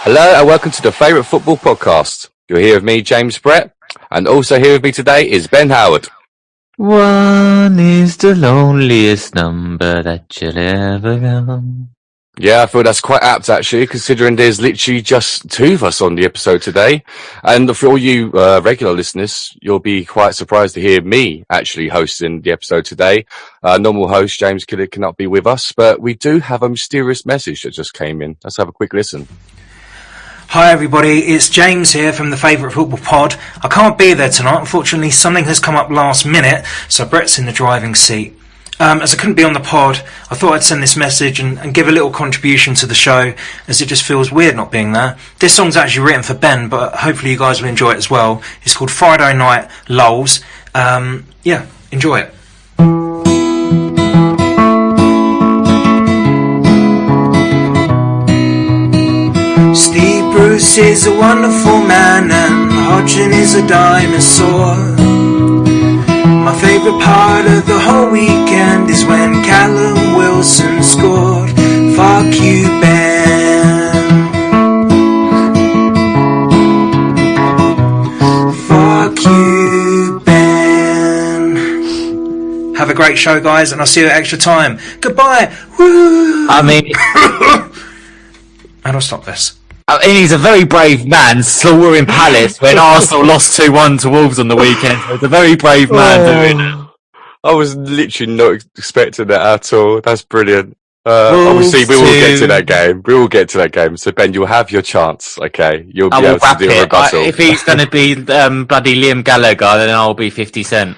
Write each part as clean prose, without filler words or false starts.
Hello and welcome to the Favourite Football Podcast. You're here with me, James Brett, and also here with me today is Ben Howard. One is the loneliest number that you'll ever know. Yeah, I feel that's quite apt actually, considering there's literally just two of us on the episode today. And for all you regular listeners, you'll be quite surprised to hear me actually hosting the episode today. Normal host James Kidder cannot be with us, but we do have a mysterious message that just came in. Let's have a quick listen. Hi everybody, it's James here from the Favourite Football Pod. I can't be there tonight, unfortunately something has come up last minute, so Brett's in the driving seat. As I couldn't be on the pod, I thought I'd send this message and give a little contribution to the show, as it just feels weird not being there. This song's actually written for Ben, but hopefully you guys will enjoy it as well. It's called Friday Night Lulls. Enjoy it. Steve Bruce is a wonderful man and Hodgson is a dinosaur. My favourite part of the whole weekend is when Callum Wilson scored. Fuck you, Ben. Fuck you, Ben. Have a great show, guys, and I'll see you at extra time. Goodbye. Woo. I mean, How do I stop this? he's a very brave man slaughtering Palace when Arsenal lost 2-1 to Wolves on the weekend. So it's a very brave man doing it. I was literally not expecting that at all. That's brilliant. Obviously, we will get to that game. We will get to that game. So, Ben, you'll have your chance, okay? You'll be able to do a rebuttal. If he's going to be bloody Liam Gallagher, then I'll be 50 Cent.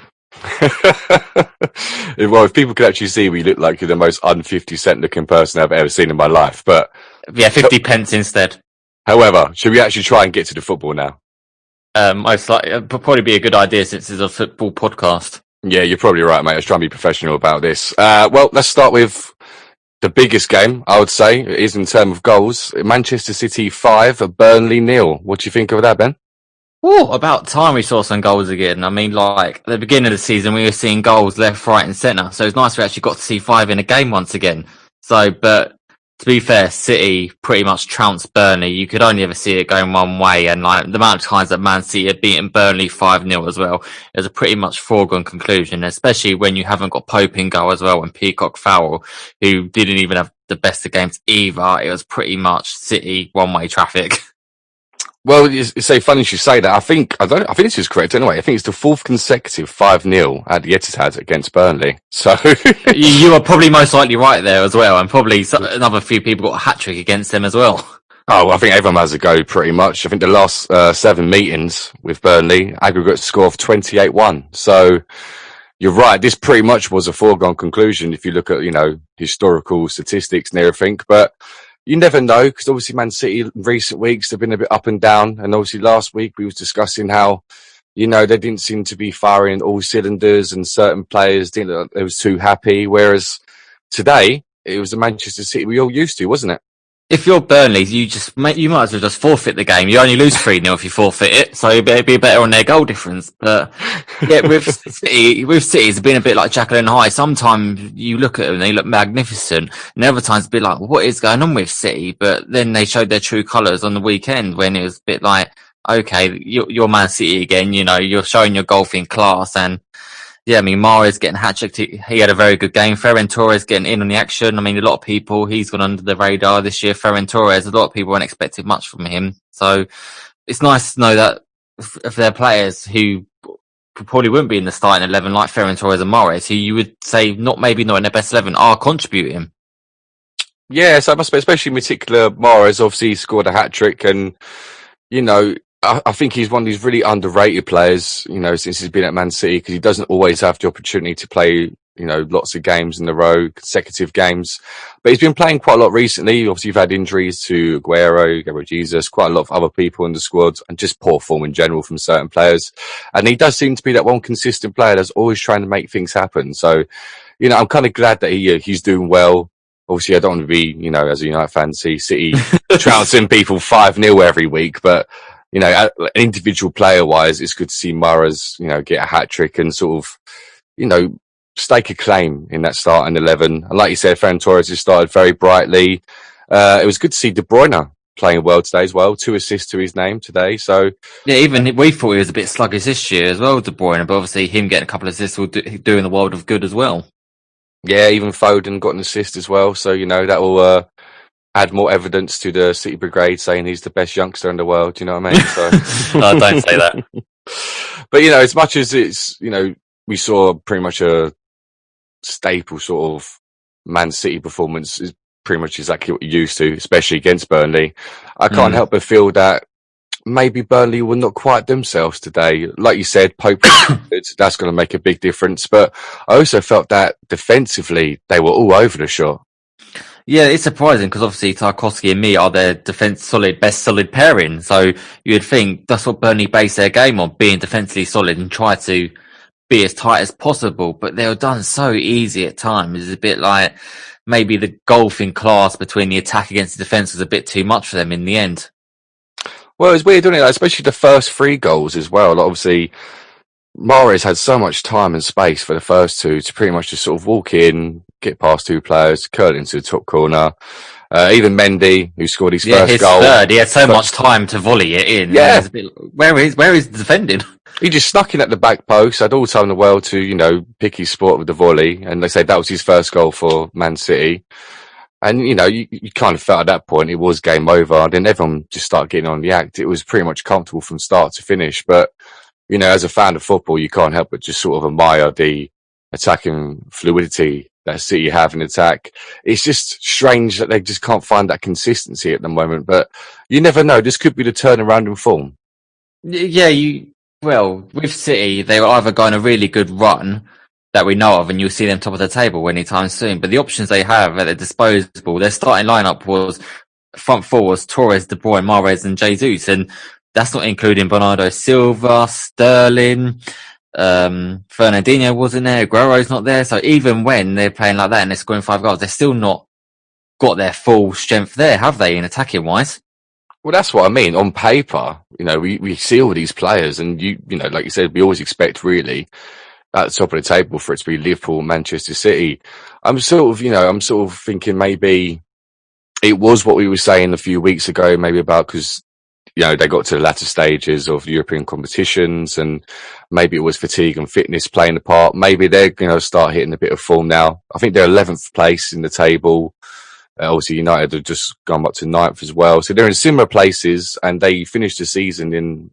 Well, if people could actually see me, look like you're the most un-50 Cent looking person I've ever seen in my life. But yeah, 50 pence instead. However, should we actually try and get to the football now? It'd probably be a good idea since it's a football podcast. Yeah, you're probably right, mate. Let's try and be professional about this. Well, let's start with the biggest game, I would say, is in terms of goals. Manchester City 5, Burnley 0. What do you think of that, Ben? Oh, about time we saw some goals again. I mean, like, at the beginning of the season, we were seeing goals left, right and centre. So it's nice we actually got to see 5 in a game once again. But to be fair, City pretty much trounced Burnley. You could only ever see it going one way. And like the amount of times that Man City had beaten Burnley 5-0 as well, it was a pretty much foregone conclusion, especially when you haven't got Pope in goal as well and Peacock Farrell, who didn't even have the best of games either. It was pretty much City one-way traffic. Well, it's so funny you should say that. I think this is correct anyway. I think it's the fourth consecutive 5-0 at the Etihad against Burnley. So you are probably most likely right there as well, and probably another few people got a hat-trick against them as well. Oh, I think everyone has a go pretty much. I think the last 7 meetings with Burnley, aggregate score of 28-1. So you're right. This pretty much was a foregone conclusion if you look at, historical statistics and everything. But you never know, because obviously Man City in recent weeks have been a bit up and down. And obviously last week we was discussing how, they didn't seem to be firing all cylinders and certain players didn't look like they was too happy. Whereas today, it was the Manchester City we all used to, wasn't it? If you're Burnley, you might as well just forfeit the game. You only lose 3-0 if you forfeit it, so you better be better on their goal difference. But yeah, with City, it's been a bit like Jekyll and Hyde. Sometimes you look at them and they look magnificent, and other times a bit like, what is going on with City? But then they showed their true colours on the weekend when it was a bit like, okay, you're Man City again. You're showing your golfing class. And yeah, I mean, Mahrez getting hat-tricked. He had a very good game. Ferran Torres getting in on the action. I mean, a lot of people, he's gone under the radar this year. Ferran Torres, a lot of people weren't expecting much from him. So it's nice to know that if there are players who probably wouldn't be in the starting 11, like Ferran Torres and Mahrez, who you would say maybe not in their best 11, are contributing. Yeah, so I must be, especially in particular, Mahrez obviously scored a hat-trick and, I think he's one of these really underrated players, since he's been at Man City, because he doesn't always have the opportunity to play, lots of games in a row, consecutive games. But he's been playing quite a lot recently. Obviously, you've had injuries to Aguero, Gabriel Jesus, quite a lot of other people in the squad, and just poor form in general from certain players. And he does seem to be that one consistent player that's always trying to make things happen. So, I'm kind of glad that he's doing well. Obviously, I don't want to be, as a United fan, see City trouncing people 5-0 every week, but individual player wise, it's good to see Mahrez, get a hat trick and sort of, stake a claim in that starting 11. And like you said, Ferran Torres has started very brightly. It was good to see De Bruyne playing well today as well. 2 assists to his name today. So yeah, even we thought he was a bit sluggish this year as well, De Bruyne, but obviously him getting a couple of assists will doing the world of good as well. yeah, even Foden got an assist as well. So, that will add more evidence to the City Brigade saying he's the best youngster in the world. Do you know what I mean? So, No, don't say that. But, as much as it's, we saw pretty much a staple sort of Man City performance is pretty much exactly what you're used to, especially against Burnley. I can't help but feel that maybe Burnley were not quite themselves today. Like you said, Pope, that's going to make a big difference. But I also felt that defensively, they were all over the shot. Yeah, it's surprising because obviously Tarkowski and me are their best solid pairing. So you'd think that's what Burnley base their game on, being defensively solid and try to be as tight as possible. But they were done so easy at times. It's a bit like maybe the golfing class between the attack against the defence was a bit too much for them in the end. Well, it's weird, isn't it? Especially the first 3 goals as well. Like, obviously, Mahrez had so much time and space for the first 2 to pretty much just sort of walk in, get past 2 players, curl into the top corner. Even Mendy, who scored his first goal. Third, he had so much time to volley it in. Yeah. Where is the defending? He just snuck in at the back post, had all the time in the world to, pick his spot with the volley. And they say that was his first goal for Man City. And, you kind of felt at that point it was game over. And then everyone just started getting on the act. It was pretty much comfortable from start to finish. But, as a fan of football, you can't help but just sort of admire the attacking fluidity that City have in attack. It's just strange that they just can't find that consistency at the moment. But you never know. This could be the turnaround in form. Yeah, well, with City, they will either go on a really good run that we know of, and you'll see them top of the table anytime soon. But the options they have at their disposal, their starting lineup was front four was Torres, De Bruyne, Mahrez, and Jesus, and that's not including Bernardo Silva, Sterling, Fernandinho wasn't there, Aguero's not there. So even when they're playing like that and they're scoring 5 goals, they're still not got their full strength there, have they, in attacking wise? Well, that's what I mean. On paper, we see all these players, and like you said, we always expect really at the top of the table for it to be Liverpool, Manchester City. I'm sort of thinking maybe it was what we were saying a few weeks ago, maybe about because they got to the latter stages of European competitions, and maybe it was fatigue and fitness playing a part. Maybe they're going to start hitting a bit of form now. I think they're 11th place in the table. Obviously, United have just gone up to 9th as well. So they're in similar places, and they finished the season in,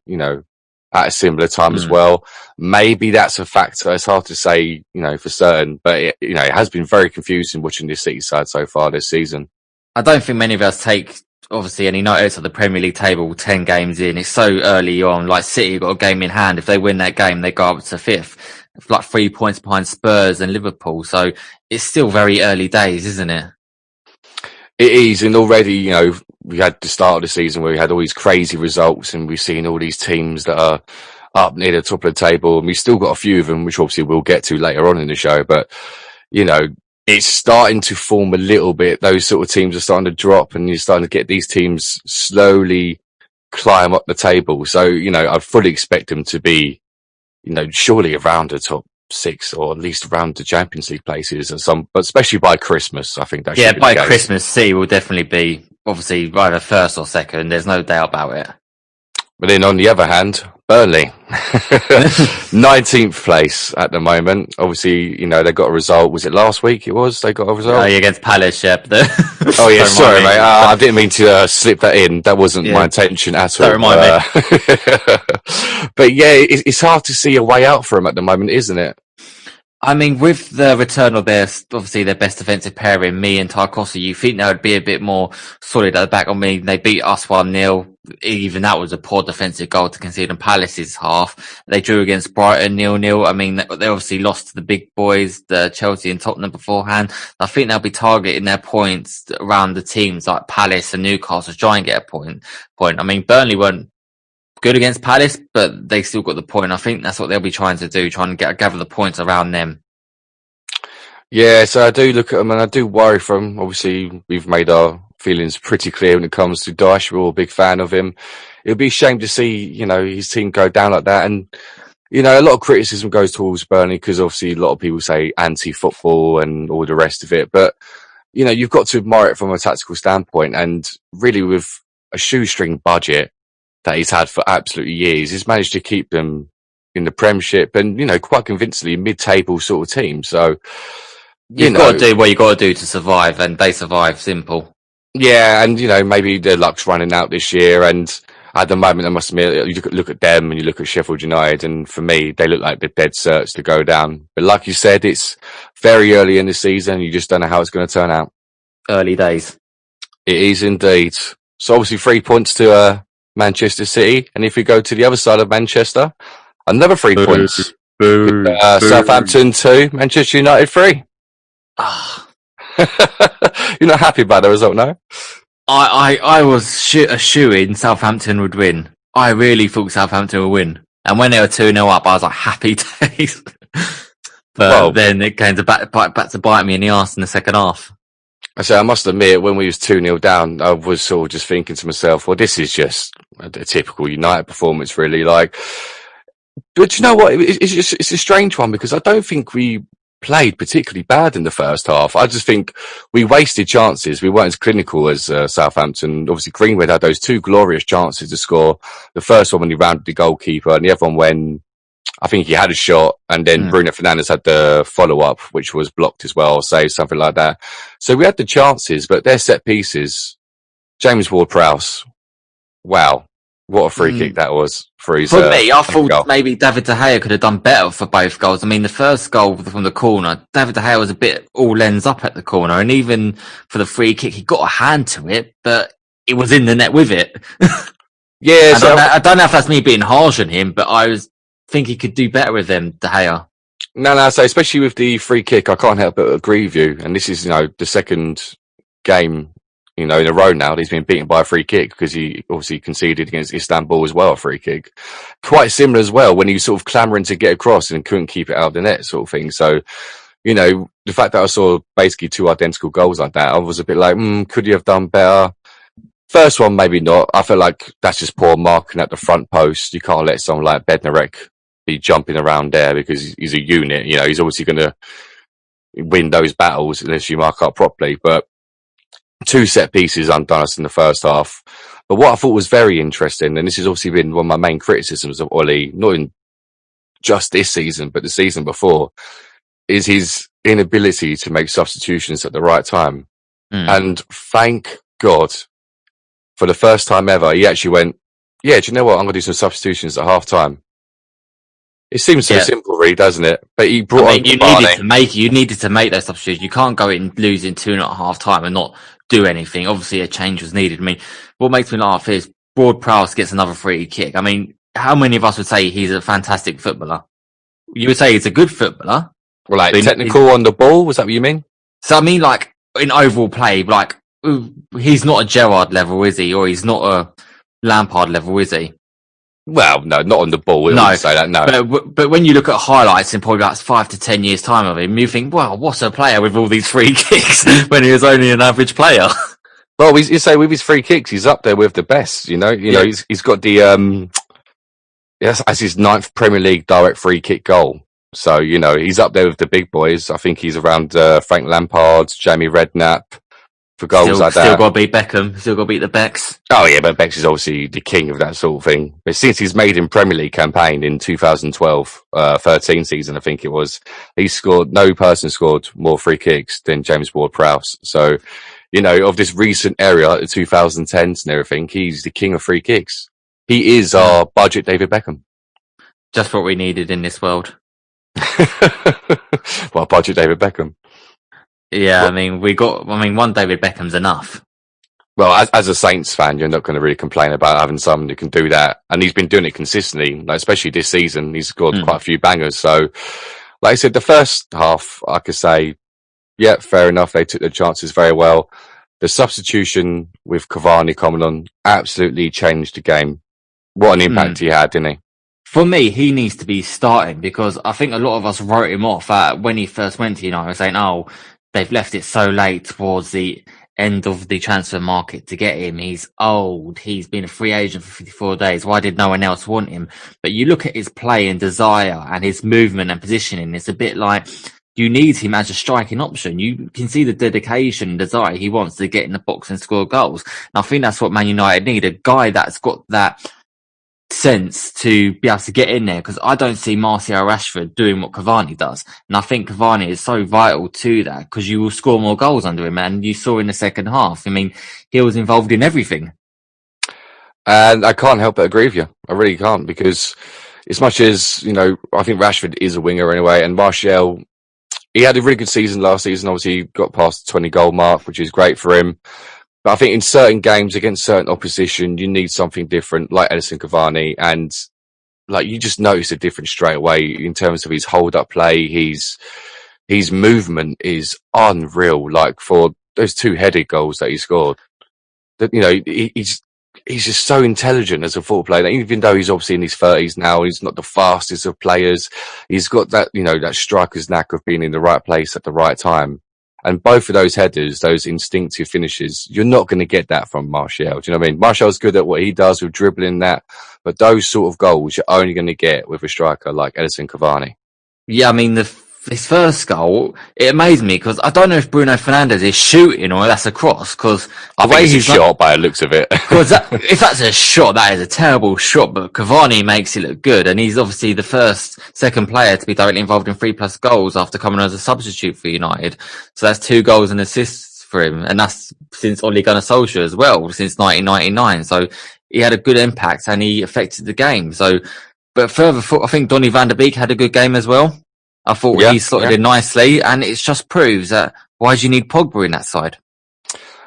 at a similar time as well. Maybe that's a factor. It's hard to say, for certain, but it has been very confusing watching this City side so far this season. I don't think many of us take, obviously, any notice of the Premier League table 10 games in. It's so early on. Like City got a game in hand. If they win that game, they go up to 5th. It's like 3 points behind Spurs and Liverpool. So it's still very early days, isn't it? It is, and already, we had the start of the season where we had all these crazy results, and we've seen all these teams that are up near the top of the table, and we've still got a few of them, which obviously we'll get to later on in the show. But, it's starting to form a little bit. Those sort of teams are starting to drop, and you're starting to get these teams slowly climb up the table. So, I fully expect them to be, surely around the top 6 or at least around the Champions League places but especially by Christmas, I think that should be by the case. Christmas, City will definitely be obviously either first or second. There's no doubt about it. But then on the other hand, Burnley, 19th place at the moment. Obviously, they got a result. Was it last week? They got a result. Oh, yeah, against Palace, yep. Oh yeah, sorry, mate. I didn't mean to slip that in. That wasn't my intention at all. Don't remind me. But yeah, it's hard to see a way out for them at the moment, isn't it? I mean, with the return of their best defensive pairing, me and Tarkowski, you think they would be a bit more solid at the back. I mean, they beat us 1-0. Even that was a poor defensive goal to concede in Palace's half. They drew against Brighton 0-0. I mean, they obviously lost to the big boys, the Chelsea and Tottenham beforehand. I think they'll be targeting their points around the teams like Palace and Newcastle to try and get a point. I mean, Burnley weren't good against Palace, but they still got the point. I think that's what they'll be trying to do, trying to gather the points around them. Yeah, so I do look at them and I do worry for them. Obviously, we've made our feelings pretty clear when it comes to Dyche. We're all a big fan of him. It would be a shame to see, his team go down like that. And, a lot of criticism goes towards Burnley because obviously a lot of people say anti-football and all the rest of it. But, you've got to admire it from a tactical standpoint. And really with a shoestring budget that he's had for absolutely years, he's managed to keep them in the Premiership and, quite convincingly mid-table sort of team. So, You've got to do what you got to do to survive, and they survive. Simple. Yeah, and, maybe their luck's running out this year, and at the moment, I must admit, you look at them and you look at Sheffield United, and for me, they look like they're dead certs to go down. But like you said, it's very early in the season. You just don't know how it's going to turn out. Early days. It is indeed. So obviously 3 points to Manchester City. And if we go to the other side of Manchester, another 3 points. Southampton 2, Manchester United 3. You're not happy about the result, no? I was a shoe-in Southampton would win. I really thought Southampton would win. And when they were 2-0 up, I was like, happy days. But then it came back to bite me in the arse in the second half. I must admit, when we was 2-0 down, I was sort of just thinking to myself, well, this is just a typical United performance, really. But you know what? It's a strange one because I don't think we played particularly bad in the first half. I just think we wasted chances. We weren't as clinical as Southampton. Obviously, Greenwood had those 2 glorious chances to score. The first one when he rounded the goalkeeper, and the other one when I think he had a shot, and then Bruno Fernandes had the follow-up, which was blocked as well, say something like that. So we had the chances, but their set pieces. James Ward-Prowse, wow. What a free kick that was for his. For me, I thought maybe David De Gea could have done better for both goals. I mean, the first goal from the corner, David De Gea was a bit all ends up at the corner, and even for the free kick, he got a hand to it, but it was in the net with it. Yeah, I don't know if that's me being harsh on him, but I think he could do better with them, De Gea. No. So especially with the free kick, I can't help but agree with you. And this is, the second game. In a row now, he's been beaten by a free kick because he obviously conceded against Istanbul as well, a free kick. Quite similar as well when he was sort of clamouring to get across and couldn't keep it out of the net sort of thing. So, the fact that I saw basically 2 identical goals like that, I was a bit like, could you have done better? First one, maybe not. I feel like that's just poor marking at the front post. You can't let someone like Bednarek be jumping around there because he's a unit. He's obviously going to win those battles unless you mark up properly. But 2 set pieces undone us in the first half. But what I thought was very interesting, and this has obviously been one of my main criticisms of Ollie, not in just this season, but the season before, is his inability to make substitutions at the right time. And thank God, for the first time ever, he actually went, yeah, do you know what? I'm going to do some substitutions at half time. It seems so simple, really, doesn't it? But he brought on you needed to make those substitutions. You can't go in losing 2 at half time and not do anything. Obviously, a change was needed. I mean, what makes me laugh is Ward-Prowse gets another free kick. I mean, how many of us would say he's a fantastic footballer? You would say he's a good footballer. Well, like technical on the ball, was that what you mean? So I mean, like in overall play, like he's not a Gerrard level, is he? Or he's not a Lampard level, is he? Well, no, not on the ball. No, say that. No, but when you look at highlights in probably about 5 to 10 years' time of him, you think, "Well, what's a player with all these free kicks when he was only an average player?" Well, you say with his free kicks, he's up there with the best. He's got the as his 9th Premier League direct free kick goal. So he's up there with the big boys. I think he's around Frank Lampard, Jamie Redknapp. For goals like that. Still got to beat Beckham. Still got to beat the Becks. Oh, yeah, but Becks is obviously the king of that sort of thing. But since his maiden Premier League campaign in 2012-13 season, I think it was, no person scored more free kicks than James Ward-Prowse. So, of this recent era, the 2010s and everything, he's the king of free kicks. He is our budget David Beckham. Just what we needed in this world. Well, budget David Beckham. Yeah, one David Beckham's enough. Well, as a Saints fan, you're not going to really complain about having someone who can do that. And he's been doing it consistently, especially this season. He's scored quite a few bangers. So, like I said, the first half, I could say, yeah, fair enough. They took their chances very well. The substitution with Cavani coming on absolutely changed the game. What an impact he had, didn't he? For me, he needs to be starting because I think a lot of us wrote him off when he first went to United, saying, "Oh, they've left it so late towards the end of the transfer market to get him. He's old. He's been a free agent for 54 days. Why did no one else want him?" But you look at his play and desire and his movement and positioning, it's a bit like you need him as a striking option. You can see the dedication and desire he wants to get in the box and score goals. And I think that's what Man United need, a guy that's got that sense to be able to get in there, because I don't see Martial Rashford doing what Cavani does, and I think Cavani is so vital to that, because you will score more goals under him, and you saw in the second half, I mean, he was involved in everything. And I can't help but agree with you. I really can't, because as much as, I think Rashford is a winger anyway, and Martial, he had a really good season last season. Obviously, he got past the 20 goal mark, which is great for him. But I think in certain games against certain opposition, you need something different, like Edison Cavani, and you just notice a difference straight away in terms of his hold-up play. His movement is unreal. Like for those 2 headed goals that he scored, that he's just so intelligent as a football player. Even though he's obviously in his 30s now, he's not the fastest of players. He's got that that striker's knack of being in the right place at the right time. And both of those headers, those instinctive finishes, you're not going to get that from Martial. Do you know what I mean? Martial's good at what he does with dribbling that, but those sort of goals you're only going to get with a striker like Edison Cavani. Yeah, I mean, his first goal, it amazed me, because I don't know if Bruno Fernandes is shooting or that's a cross, because I think it's a shot by the looks of it. Because if that's a shot, that is a terrible shot, but Cavani makes it look good, and he's obviously the second player to be directly involved in 3+ goals after coming as a substitute for United. So that's 2 goals and assists for him, and that's since Ole Gunnar Solskjaer as well, since 1999. So he had a good impact and he affected the game. So, but further, I think Donny van der Beek had a good game as well. I thought he slotted in nicely, and it just proves that why do you need Pogba in that side?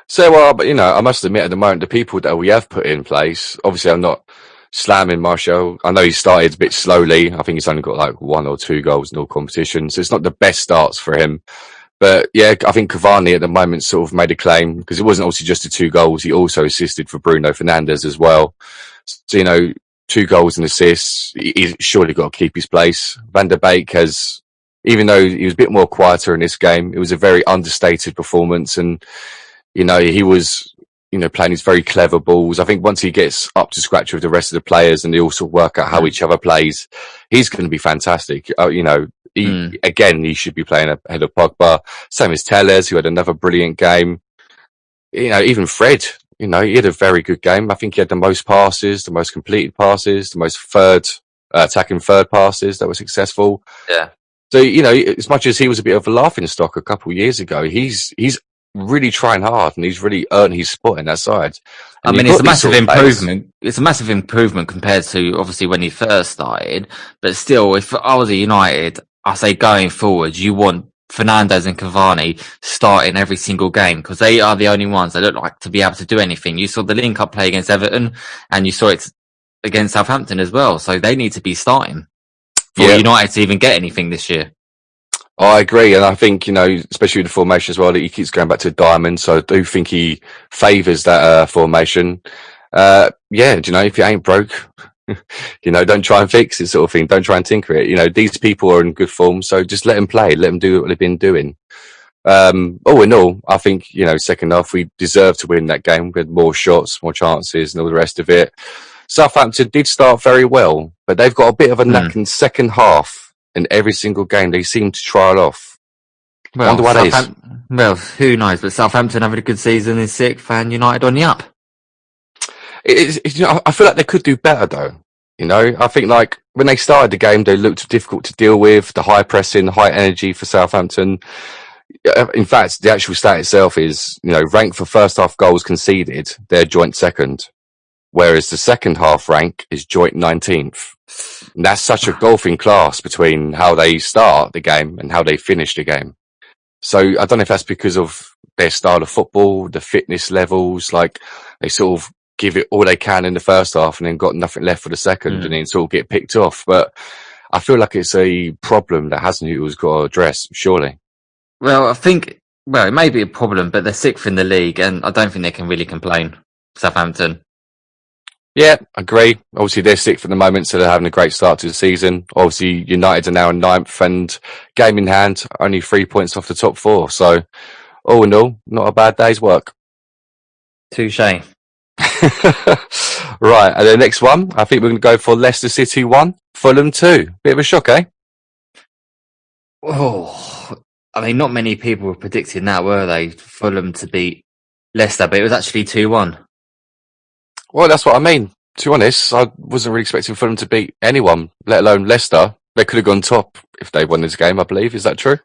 So, but I must admit at the moment, the people that we have put in place, obviously I'm not slamming Martial. I know he started a bit slowly. I think he's only got 1 or 2 goals in all competitions, so it's not the best starts for him. But yeah, I think Cavani at the moment sort of made a claim, because it wasn't obviously just the 2 goals. He also assisted for Bruno Fernandes as well. So, 2 goals and assists. He's surely got to keep his place. Van der Beek has, even though he was a bit more quieter in this game, it was a very understated performance. And, he was, playing his very clever balls. I think once he gets up to scratch with the rest of the players and they also work out how each other plays, he's going to be fantastic. Again, he should be playing ahead of Pogba. Same as Telles, who had another brilliant game. Even Fred, he had a very good game. I think he had the most passes, the most completed passes, the most attacking third passes that were successful. Yeah. So, as much as he was a bit of a laughing stock a couple of years ago, he's really trying hard and he's really earned his spot in that side. And I mean, it's a massive improvement. It's a massive improvement compared to obviously when he first started. But still, if I was at United, I say going forward, you want Fernandes and Cavani starting every single game, because they are the only ones that look like to be able to do anything. You saw the link-up play against Everton, and you saw it against Southampton as well. So they need to be starting for United to even get anything this year. I agree, and I think, especially with the formation as well, that he keeps going back to diamond, so I do think he favours that formation. If you ain't broke, don't try and fix it, sort of thing. Don't try and tinker it. These people are in good form, so just let them play, let them do what they've been doing. All in all, I think, second half, we deserved to win that game. We had more shots, more chances, and all the rest of it. Southampton did start very well, but they've got a bit of a knack in second half. In every single game, they seem to trial off. Well, wonder what it is. Well, who knows? But Southampton having a good season in 6th, and United on the up. I feel like they could do better, though. I think when they started the game, they looked difficult to deal with. The high pressing, high energy for Southampton. In fact, the actual stat itself is, ranked for first half goals conceded, they're joint second, whereas the second half rank is joint 19th. And that's such a golfing class between how they start the game and how they finish the game. So I don't know if that's because of their style of football, the fitness levels, they sort of give it all they can in the first half and then got nothing left for the second and then sort of get picked off. But I feel like it's a problem that Hasenhüttl's got to address, surely. Well, I think, it may be a problem, but they're 6th in the league and I don't think they can really complain, Southampton. Yeah, I agree. Obviously, they're 6th at the moment, so they're having a great start to the season. Obviously, United are now in 9th and game in hand, only 3 points off the top 4. So, all in all, not a bad day's work. Touche. Right, and the next one, I think we're going to go for Leicester City 1, Fulham 2. Bit of a shock, eh? Oh, I mean, not many people were predicting that, were they? Fulham to beat Leicester, but it was actually 2-1. Well, that's what I mean. To be honest, I wasn't really expecting Fulham to beat anyone, let alone Leicester. They could have gone top if they won this game, I believe. Is that true?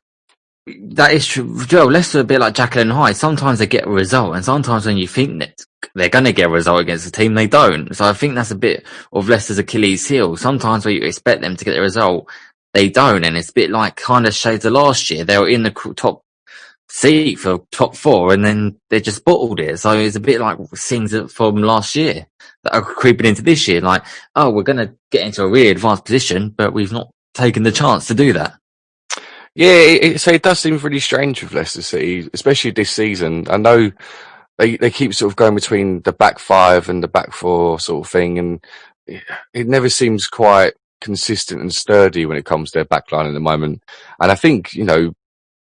That is true. Joe, Leicester are a bit like Jekyll and Hyde. Sometimes they get a result, and sometimes when you think that they're going to get a result against a team, they don't. So I think that's a bit of Leicester's Achilles heel. Sometimes when you expect them to get a result, they don't, and it's a bit like kind of shades of last year. They were in the top seat for top four, and then they just bottled it. So it's a bit like things from last year that are creeping into this year. Like, oh, we're going to get into a really advanced position, but we've not taken the chance to do that. Yeah, so it does seem really strange with Leicester City, especially this season. I know they keep sort of going between the back five and the back four sort of thing, and it never seems quite consistent and sturdy when it comes to their back line at the moment. And I think,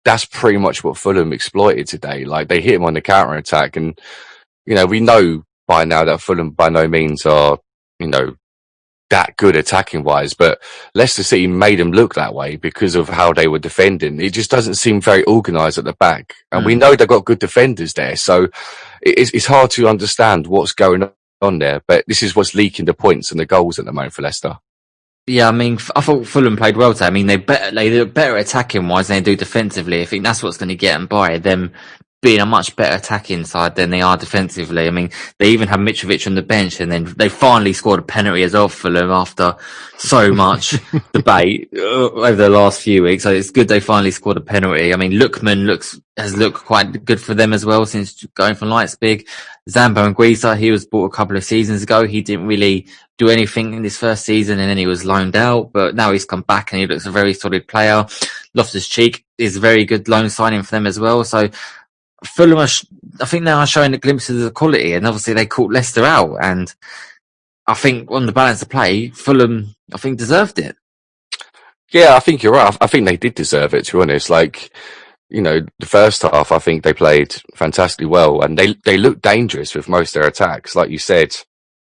that's pretty much what Fulham exploited today. Like, they hit him on the counter attack, and we know by now that Fulham by no means are that good attacking wise, but Leicester City made them look that way because of how they were defending. It just doesn't seem very organised at the back, and we know they've got good defenders there, so it's hard to understand what's going on there. But this is what's leaking the points and the goals at the moment for Leicester. Yeah, I mean, I thought Fulham played well today. I mean, they look better attacking wise than they do defensively. I think that's what's going to get them by them being a much better attacking side than they are defensively. I mean, they even had Mitrovic on the bench, and then they finally scored a penalty as well for them after so much debate over the last few weeks. So it's good they finally scored a penalty. I mean, Lookman has looked quite good for them as well since going from Leipzig. Zambo Anguissa, he was bought a couple of seasons ago. He didn't really do anything in this first season, and then he was loaned out, but now he's come back and he looks a very solid player. Loftus-Cheek is a very good loan signing for them as well. So Fulham I think they are showing the glimpses of the quality, and obviously they caught Leicester out, and I think on the balance of play, Fulham, I think, deserved it. Yeah, I think you're right. I think they did deserve it, to be honest. Like, the first half, I think they played fantastically well, and they looked dangerous with most of their attacks. Like you said,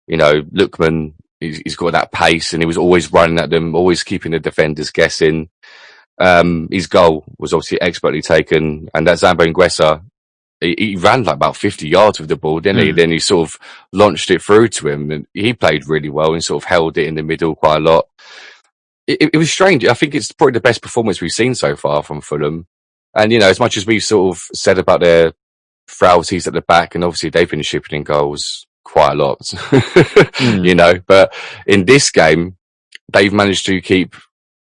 Lookman, he's got that pace, and he was always running at them, always keeping the defenders guessing. His goal was obviously expertly taken, and that Zambo Anguissa, he ran like about 50 yards with the ball, didn't he? Then he sort of launched it through to him, and he played really well and sort of held it in the middle quite a lot. It was strange. I think it's probably the best performance we've seen so far from Fulham. And, as much as we've sort of said about their frailties at the back, and obviously they've been shipping in goals quite a lot, but in this game, they've managed to keep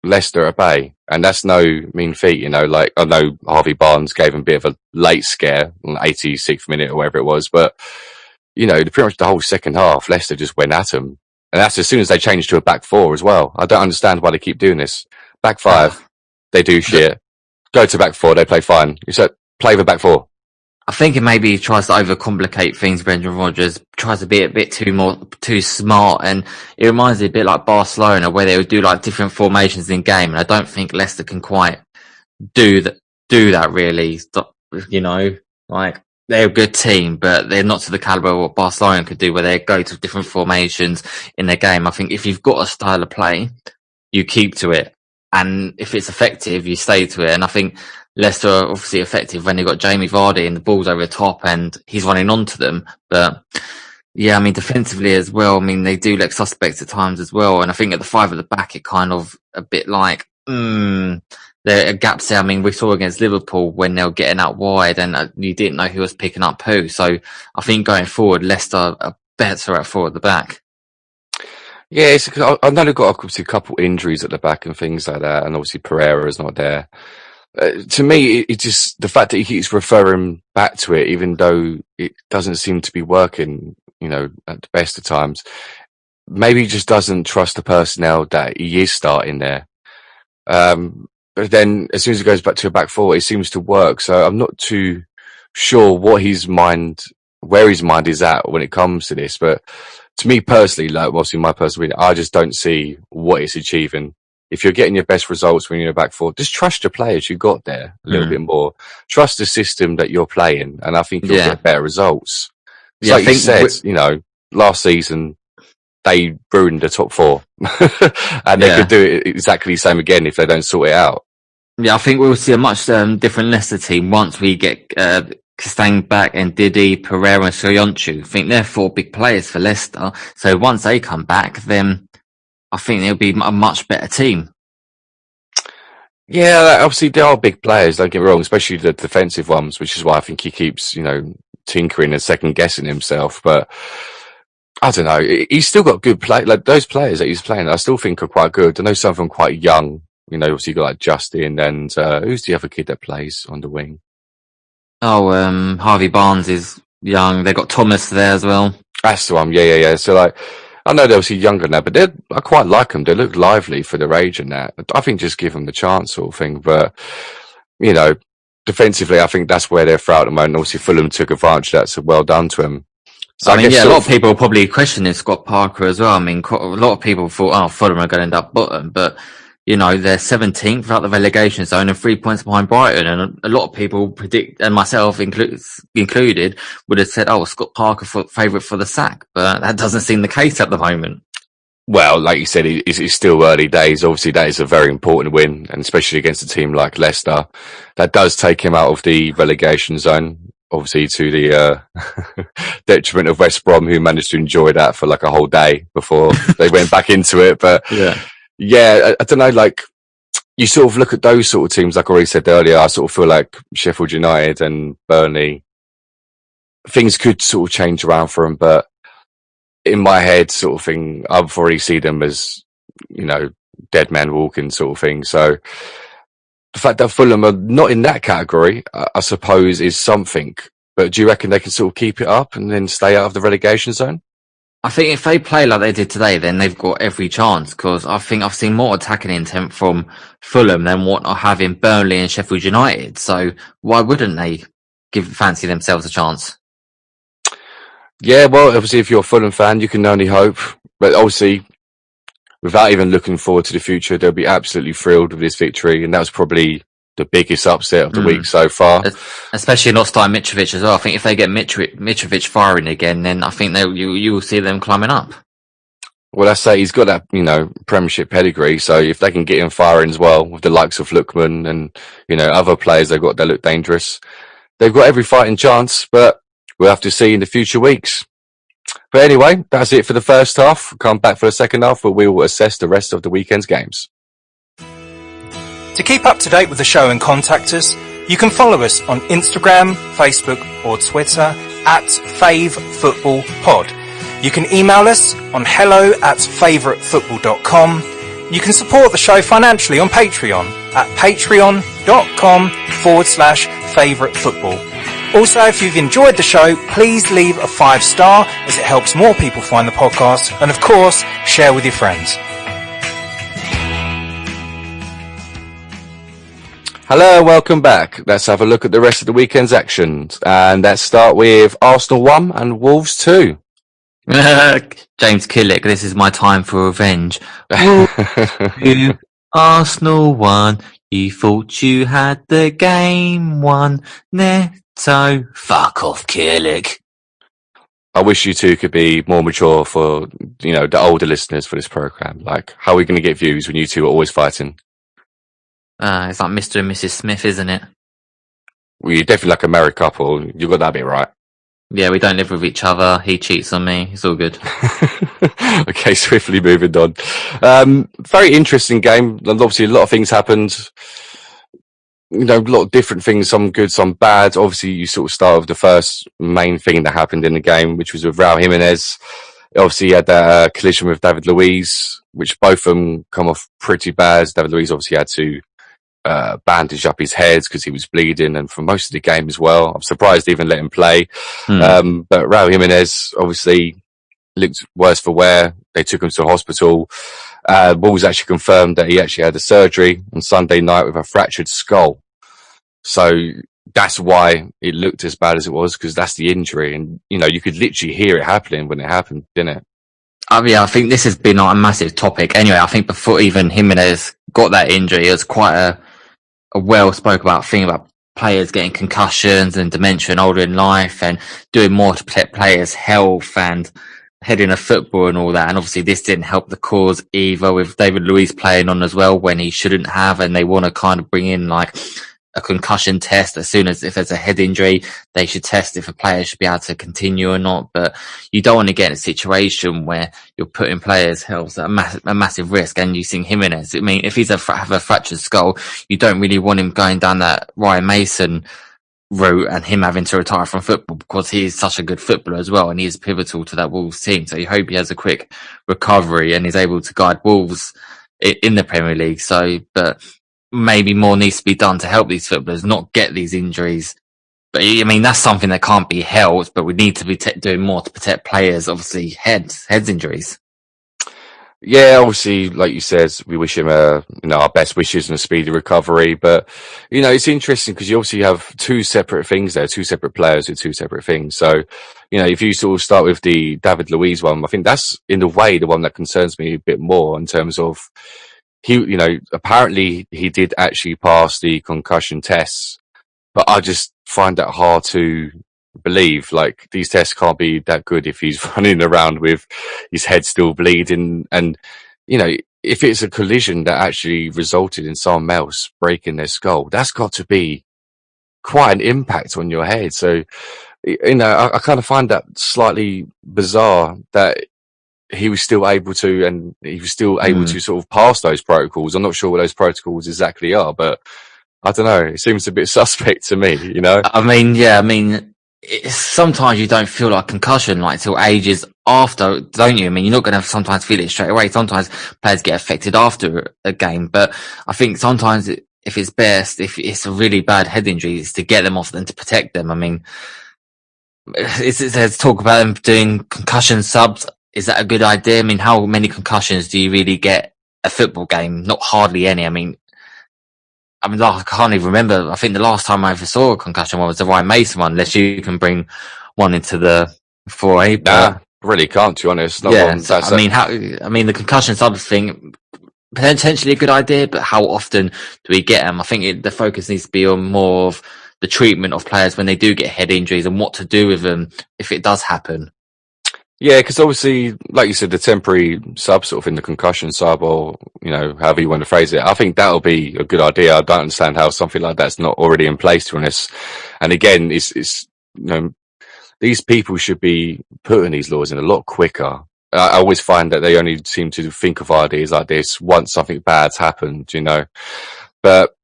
Leicester at bay, and that's no mean feat. Like, I know Harvey Barnes gave him a bit of a late scare on the 86th minute or whatever it was, but pretty much the whole second half, Leicester just went at them, and that's as soon as they changed to a back four as well. I don't understand why they keep doing this. Back five, they do shit. Go to back four, they play fine. You said play the back four. I think it maybe tries to overcomplicate things. Brendan Rodgers tries to be a bit too smart, and it reminds me a bit like Barcelona, where they would do like different formations in game. And I don't think Leicester can quite do that really. Like, they're a good team, but they're not to the caliber of what Barcelona could do, where they go to different formations in their game. I think if you've got a style of play, you keep to it, and if it's effective, you stay to it. And I think Leicester are obviously effective when they've got Jamie Vardy and the ball's over the top and he's running onto them. But yeah, I mean, defensively as well, I mean, they do look suspects at times as well. And I think at the five at the back, it kind of a bit like, there are gaps there. I mean, we saw against Liverpool when they were getting out wide and you didn't know who was picking up who. So I think going forward, Leicester are better at four at the back. Yeah, I know they've got obviously a couple injuries at the back and things like that, and obviously Pereira is not there. To me, it's just the fact that he keeps referring back to it, even though it doesn't seem to be working, at the best of times. Maybe he just doesn't trust the personnel that he is starting there. But then as soon as he goes back to a back four, it seems to work. So I'm not too sure where his mind is at when it comes to this. But to me personally, like, obviously my personal opinion, I just don't see what it's achieving. If you're getting your best results when you're back four, just trust your players you got there a little bit more. Trust the system that you're playing, and I think you'll get better results. Yeah, like you said, last season they ruined the top four, and they could do it exactly the same again if they don't sort it out. Yeah, I think we'll see a much different Leicester team once we get Kastang back and Didi, Pereira and Soyuncu. I think they're 4 big players for Leicester. So once they come back, then I think they'll be a much better team. Yeah, obviously they are big players, don't get me wrong, especially the defensive ones, which is why I think he keeps, tinkering and second guessing himself. But I don't know, he's still got good play. Like those players that he's playing, I still think are quite good. I know some of them quite young. Obviously you got like Justin and who's the other kid that plays on the wing? Oh, Harvey Barnes is young. They got Thomas there as well. That's the one. Yeah. So like, I know they're obviously younger now, but I quite like them. They look lively for their age and that. I think just give them the chance sort of thing. But, defensively, I think that's where they're for at the moment. Obviously, Fulham took advantage of that, so well done to them. So I mean, a lot of people are probably questioning Scott Parker as well. I mean, a lot of people thought, Fulham are going to end up bottom, but they're 17th out the relegation zone and 3 points behind Brighton. And a lot of people predict, and myself included, would have said, Scott Parker favourite for the sack. But that doesn't seem the case at the moment. Well, like you said, it's still early days. Obviously, that is a very important win, and especially against a team like Leicester. That does take him out of the relegation zone, obviously to the detriment of West Brom, who managed to enjoy that for like a whole day before they went back into it. But yeah, I don't know, like, you sort of look at those sort of teams, like I already said earlier, I sort of feel like Sheffield United and Burnley, things could sort of change around for them, but in my head sort of thing, I've already seen them as, dead man walking sort of thing. So the fact that Fulham are not in that category, I suppose, is something. But do you reckon they can sort of keep it up and then stay out of the relegation zone? I think if they play like they did today, then they've got every chance, because I think I've seen more attacking intent from Fulham than what I have in Burnley and Sheffield United. So why wouldn't they fancy themselves a chance? Yeah, well, obviously, if you're a Fulham fan, you can only hope. But obviously, without even looking forward to the future, they'll be absolutely thrilled with this victory. And that was probably the biggest upset of the week so far. Especially not starting Mitrovic as well. I think if they get Mitrovic firing again, then I think you will see them climbing up. Well, I say he's got that, Premiership pedigree. So if they can get him firing as well with the likes of Lookman and, other players they've got that look dangerous, they've got every fighting chance. But we'll have to see in the future weeks. But anyway, that's it for the first half. We'll come back for the second half, where we will assess the rest of the weekend's games. To keep up to date with the show and contact us, you can follow us on Instagram, Facebook or Twitter @FaveFootballPod. You can email us on hello@favouritefootball.com. You can support the show financially on Patreon at patreon.com/favouritefootball. Also, if you've enjoyed the show, please leave a 5-star, as it helps more people find the podcast, and of course, share with your friends. Hello, welcome back. Let's have a look at the rest of the weekend's actions. And let's start with Arsenal 1 and Wolves 2. James Killick, this is my time for revenge. Arsenal 1, you thought you had the game won. Neto, fuck off, Killick. I wish you two could be more mature for, the older listeners for this programme. Like, how are we going to get views when you two are always fighting? It's like Mr. and Mrs. Smith, isn't it? Well, you're definitely like a married couple. You got that bit right. Yeah, we don't live with each other. He cheats on me. It's all good. Okay, swiftly moving on. Very interesting game. Obviously, a lot of things happened. A lot of different things, some good, some bad. Obviously, you sort of start with the first main thing that happened in the game, which was with Raul Jimenez. Obviously, he had that collision with David Luiz, which both of them come off pretty bad. David Luiz obviously had to bandage up his head because he was bleeding, and for most of the game as well. I'm surprised they even let him play. But Raul Jimenez obviously looked worse for wear. They took him to the hospital. Wolves actually confirmed that he actually had a surgery on Sunday night with a fractured skull. So that's why it looked as bad as it was, because that's the injury. And, you could literally hear it happening when it happened, didn't it? Yeah, I think this has been like a massive topic. Anyway, I think before even Jimenez got that injury, it was quite a well spoke about thing about players getting concussions and dementia and older in life and doing more to protect players' health. And heading of football and all that. And obviously this didn't help the cause either, with David Luiz playing on as well when he shouldn't have. And they want to kind of bring in like a concussion test as soon as if there's a head injury, they should test if a player should be able to continue or not. But you don't want to get in a situation where you're putting players' health at a massive risk. And you see Jimenez, I mean, if he's have a fractured skull, you don't really want him going down that Ryan Mason route and him having to retire from football, because he is such a good footballer as well, and he is pivotal to that Wolves team. So you hope he has a quick recovery and is able to guide Wolves in the Premier League. So, but maybe more needs to be done to help these footballers not get these injuries. But I mean, that's something that can't be helped, but we need to be doing more to protect players, obviously heads injuries. Yeah, obviously, like you said, we wish him our best wishes and a speedy recovery. But it's interesting because you obviously have two separate things there, two separate players with two separate things. So, if you sort of start with the David Luiz one, I think that's in a way the one that concerns me a bit more in terms of apparently he did actually pass the concussion tests, but I just find that hard to believe. Like, these tests can't be that good if he's running around with his head still bleeding. And if it's a collision that actually resulted in someone else breaking their skull, that's got to be quite an impact on your head. So I kind of find that slightly bizarre that he was still able to, and he was still able to sort of pass those protocols. I'm not sure what those protocols exactly are, but I don't know. It seems a bit suspect to me, I mean, sometimes you don't feel like concussion like till ages after, don't you? I mean, you're not going to sometimes feel it straight away. Sometimes players get affected after a game, but I think sometimes if it's best, if it's a really bad head injury, is to get them off and to protect them. I mean, there's talk about them doing concussion subs. Is that a good idea? I mean, how many concussions do you really get a football game? Not hardly any. I mean, I can't even remember. I think the last time I ever saw a concussion one was the Ryan Mason one, unless you can bring one into the 4A. Nah, really can't, to be honest. The concussion subs thing, potentially a good idea, but how often do we get them? I think the focus needs to be on more of the treatment of players when they do get head injuries and what to do with them if it does happen. Yeah, because obviously, like you said, the temporary sub sort of in the concussion sub, or, however you want to phrase it, I think that'll be a good idea. I don't understand how something like that's not already in place, to be honest. And again, it's these people should be putting these laws in a lot quicker. I always find that they only seem to think of ideas like this once something bad's happened, But,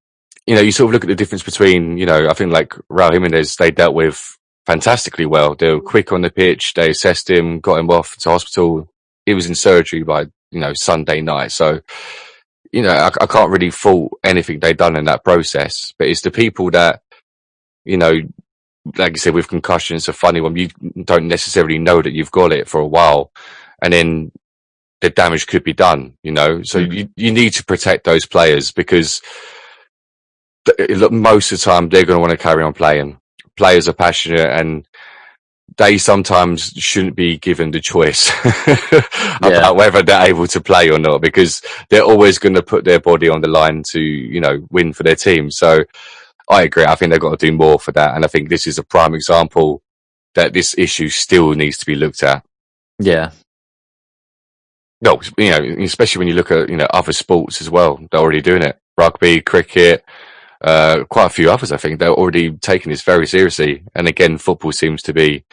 you sort of look at the difference between, I think like Raul Jimenez, they dealt with fantastically well. They were quick on the pitch. They assessed him, got him off to hospital. He was in surgery by, Sunday night. So, I can't really fault anything they've done in that process. But it's the people that, like you said, with concussion, it's a funny one. You don't necessarily know that you've got it for a while, and then the damage could be done, So you need to protect those players, because most of the time they're going to want to carry on playing. Players are passionate, and they sometimes shouldn't be given the choice about whether they're able to play or not, because they're always going to put their body on the line to, win for their team. So I agree. I think they've got to do more for that. And I think this is a prime example that this issue still needs to be looked at. Yeah. No, especially when you look at, other sports as well. They're already doing it. Rugby, cricket, quite a few others, I think. They're already taking this very seriously. And again, football seems to be,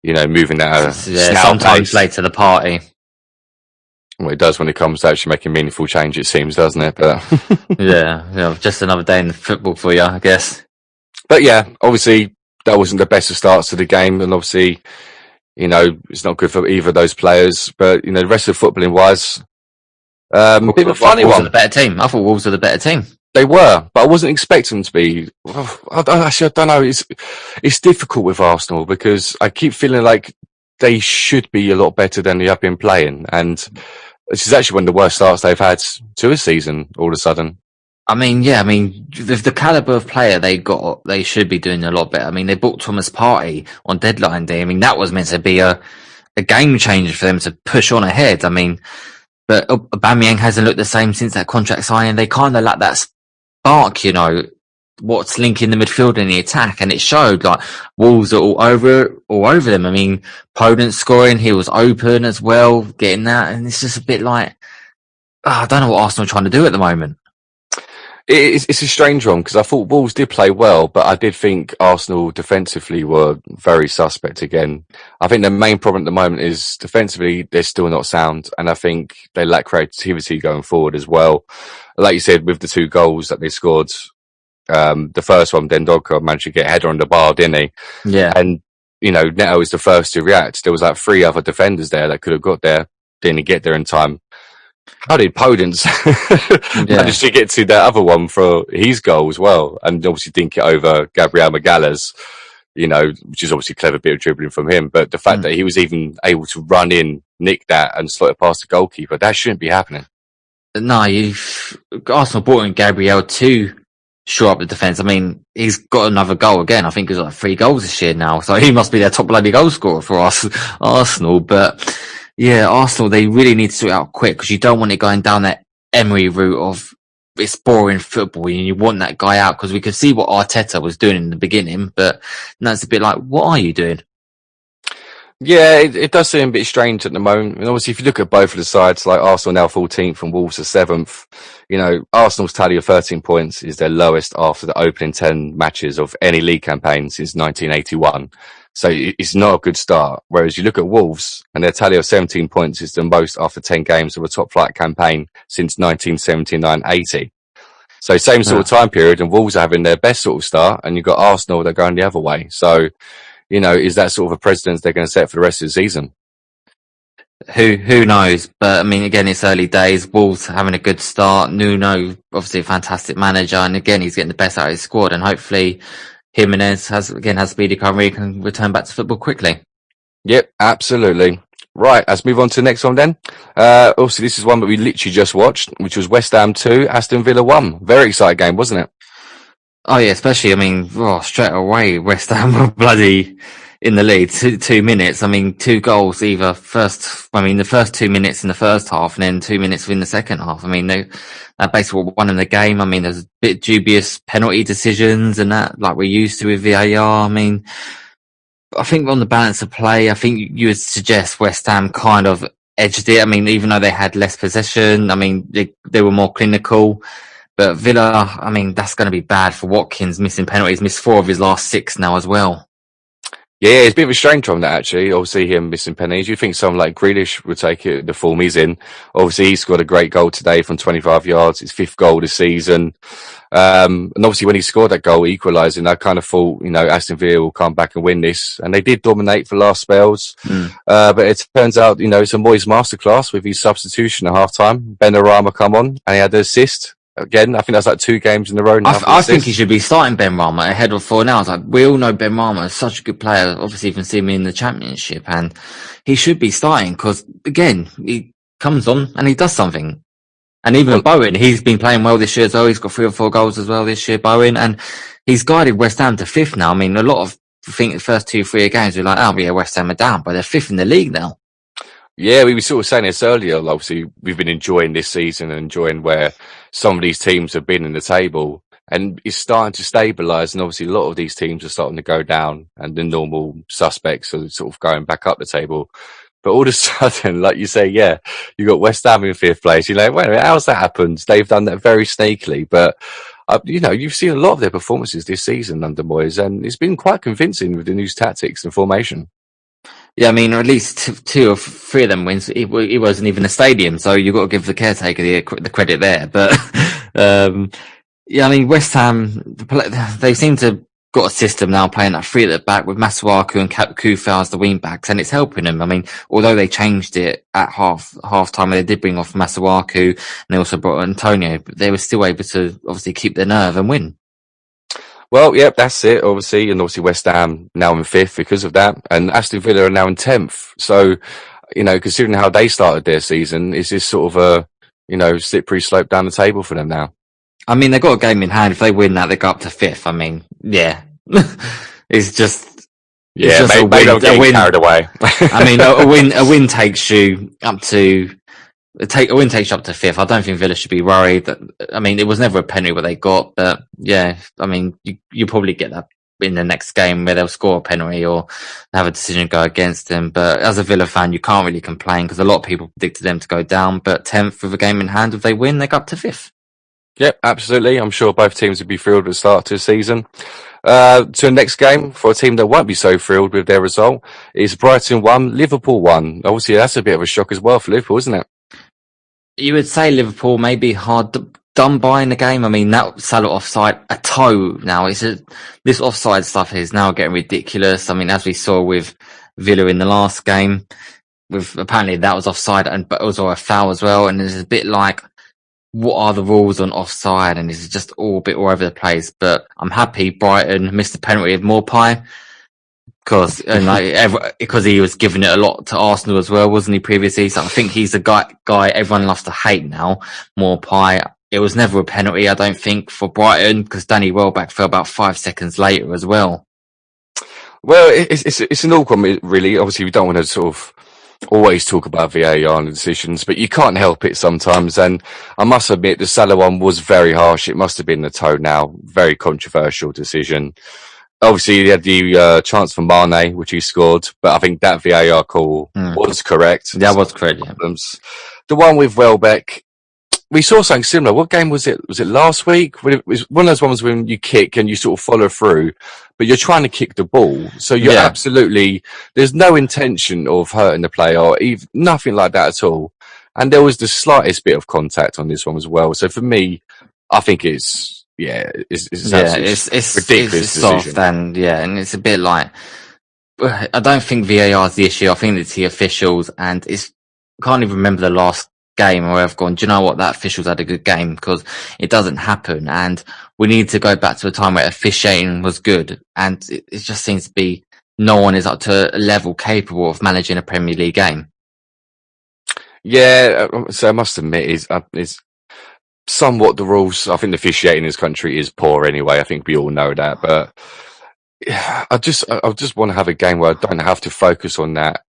moving at a sometimes late to the party. Well, it does when it comes to actually making meaningful change, it seems, doesn't it? But just another day in the football for you, I guess. But yeah, obviously, that wasn't the best of starts to the game. And obviously, it's not good for either of those players. But, the rest of footballing wise, a bit of a funny one. The better team. I thought Wolves were the better team. They were, but I wasn't expecting them to be. I don't know. It's difficult with Arsenal, because I keep feeling like they should be a lot better than they have been playing. And this is actually one of the worst starts they've had to a season all of a sudden. I mean, the caliber of player they got, they should be doing a lot better. I mean, they bought Thomas Partey on deadline day. I mean, that was meant to be a game changer for them to push on ahead. I mean, but Aubameyang hasn't looked the same since that contract signing. They kind of lack that spark, what's linking the midfield and the attack, and it showed. Like Wolves are all over them. I mean, Podence scoring, he was open as well, getting that, and it's just a bit like I don't know what Arsenal are trying to do at the moment. It's a strange one because I thought Wolves did play well, but I did think Arsenal defensively were very suspect again. I think the main problem at the moment is defensively they're still not sound, and I think they lack creativity going forward as well. Like you said, with the 2 goals that they scored, the first one, Dendoncker managed to get a header on the bar, didn't he? Yeah. And, Neto was the first to react. There was like 3 other defenders there that could have got there, didn't get there in time. How did Podence manage to get to that other one for his goal as well? And obviously dink it over Gabriel Magalhaes, which is obviously a clever bit of dribbling from him. But the fact that he was even able to run in, nick that and slot it past the goalkeeper, that shouldn't be happening. No, Arsenal brought in Gabriel to shore up the defence. I mean, he's got another goal again. I think he's like 3 goals this year now. So he must be their top bloody goal scorer for us, Arsenal. But yeah, Arsenal, they really need to sort it out quick because you don't want it going down that Emery route of it's boring football and you want that guy out because we could see what Arteta was doing in the beginning, but that's a bit like, what are you doing? Yeah, it does seem a bit strange at the moment. And obviously, if you look at both of the sides, like Arsenal now 14th and Wolves are 7th, Arsenal's tally of 13 points is their lowest after the opening 10 matches of any league campaign since 1981. So it's not a good start. Whereas you look at Wolves and their tally of 17 points is the most after 10 games of a top flight campaign since 1979-80. So same sort of time period, and Wolves are having their best sort of start, and you've got Arsenal, they're going the other way. So, is that sort of a precedence they're going to set for the rest of the season? Who knows? But I mean, again, it's early days. Wolves having a good start. Nuno, obviously a fantastic manager, and again, he's getting the best out of his squad. And hopefully, Jimenez has speedy recovery, can return back to football quickly. Yep, absolutely. Right, let's move on to the next one then. Also, this is one that we literally just watched, which was West Ham 2, Aston Villa 1. Very exciting game, wasn't it? Oh yeah, especially, I mean, straight away, West Ham were bloody in the lead. 2 minutes. I mean, 2 goals the first 2 minutes in the first half and then 2 minutes in the second half. I mean, they basically won in the game. I mean, there's a bit dubious penalty decisions and that, like we're used to with VAR. I mean, I think on the balance of play, I think you would suggest West Ham kind of edged it. I mean, even though they had less possession, I mean, they were more clinical. But Villa, I mean, that's going to be bad for Watkins, missing penalties, missed 4 of his last 6 now as well. Yeah, it's a bit of a strange one, that actually. Obviously, him missing penalties. You'd think someone like Grealish would take it, the form he's in. Obviously, he scored a great goal today from 25 yards. His 5th goal this season. And obviously, when he scored that goal, equalising, I kind of thought, Aston Villa will come back and win this. And they did dominate for last spells. But it turns out, it's a Moyes masterclass with his substitution at half-time. Benrahma come on and he had an assist. Again, I think that's like 2 games in a row. I think he should be starting Benrahma ahead of Fornals. Like, we all know Benrahma is such a good player. Obviously, you can see him in the Championship, and he should be starting because, again, he comes on and he does something. And even Bowen, he's been playing well this year as well. He's got 3 or 4 goals as well this year, Bowen, and he's guided West Ham to 5th now. I mean, a lot of I think the first 2-3 games we're like, oh yeah, West Ham are down, but they're 5th in the league now. Yeah, we were sort of saying this earlier. Obviously, we've been enjoying this season and enjoying where some of these teams have been in the table, and it's starting to stabilise. And obviously, a lot of these teams are starting to go down, and the normal suspects are sort of going back up the table. But all of a sudden, like you say, yeah, you got West Ham in 5th place. You're like, wait a minute, how's that happened? They've done that very snakily, but you've seen a lot of their performances this season under Moyes, and it's been quite convincing with the new tactics and formation. Yeah, I mean, or at least 2 or 3 of them wins. It wasn't even a stadium, so you've got to give the caretaker the credit there. But yeah, I mean, West Ham, they seem to got a system now playing that 3 at the back with Masuaku and Kufa as the wing backs, and it's helping them. I mean, although they changed it at half time, they did bring off Masuaku and they also brought Antonio, but they were still able to obviously keep their nerve and win. Well, yep, that's it, obviously. And obviously West Ham now in 5th because of that. And Aston Villa are now in 10th. So, considering how they started their season, is this sort of a, slippery slope down the table for them now? I mean, they've got a game in hand. If they win that, they go up to 5th. I mean, yeah. It's just... Yeah, they don't get carried away. I mean, a win takes you up to it wouldn't take you up to fifth. I don't think Villa should be worried. I mean, it was never a penalty what they got, but yeah, I mean, you probably get that in the next game where they'll score a penalty or have a decision go against them. But as a Villa fan, you can't really complain because a lot of people predicted them to go down. But 10th with a game in hand, if they win, they go up to 5th. Yep, absolutely. I'm sure both teams would be thrilled at the start to the season. To the next game, for a team that won't be so thrilled with their result, is Brighton 1, Liverpool 1. Obviously, that's a bit of a shock as well for Liverpool, isn't it? You would say Liverpool may be hard done by in the game. I mean, that Salah offside, a toe now. This offside stuff is now getting ridiculous. I mean, as we saw with Villa in the last game, apparently that was offside, but it was a foul as well. And it's a bit like, what are the rules on offside? And it's just all a bit all over the place. But I'm happy Brighton missed the penalty of Maupay because he was giving it a lot to Arsenal as well, wasn't he, previously? So I think he's the guy everyone loves to hate now, Maupay. It was never a penalty, I don't think, for Brighton because Danny Welbeck fell about 5 seconds later as well. Well, it's an awkward one, really. Obviously, we don't want to sort of always talk about VAR and decisions, but you can't help it sometimes. And I must admit, the Salah one was very harsh. It must have been the toe now. Very controversial decision. Obviously, he had the chance for Mane, which he scored, but I think that VAR call was correct. That was correct, yeah. The one with Welbeck, we saw something similar. What game was it? Was it last week? It was one of those ones when you kick and you sort of follow through, but you're trying to kick the ball. So you're absolutely, there's no intention of hurting the player or even nothing like that at all. And there was the slightest bit of contact on this one as well. So for me, I think it's ridiculous it's soft and and it's a bit like, I don't think VAR is the issue. I think it's the officials, and I can't even remember the last game where I've gone, do you know what, that officials had a good game, because it doesn't happen, and we need to go back to a time where officiating was good, and it just seems to be no one is up to a level capable of managing a Premier League game. Yeah, so I must admit, is somewhat the rules. I think the officiating in this country is poor anyway. I think we all know that, but I just want to have a game where I don't have to focus on that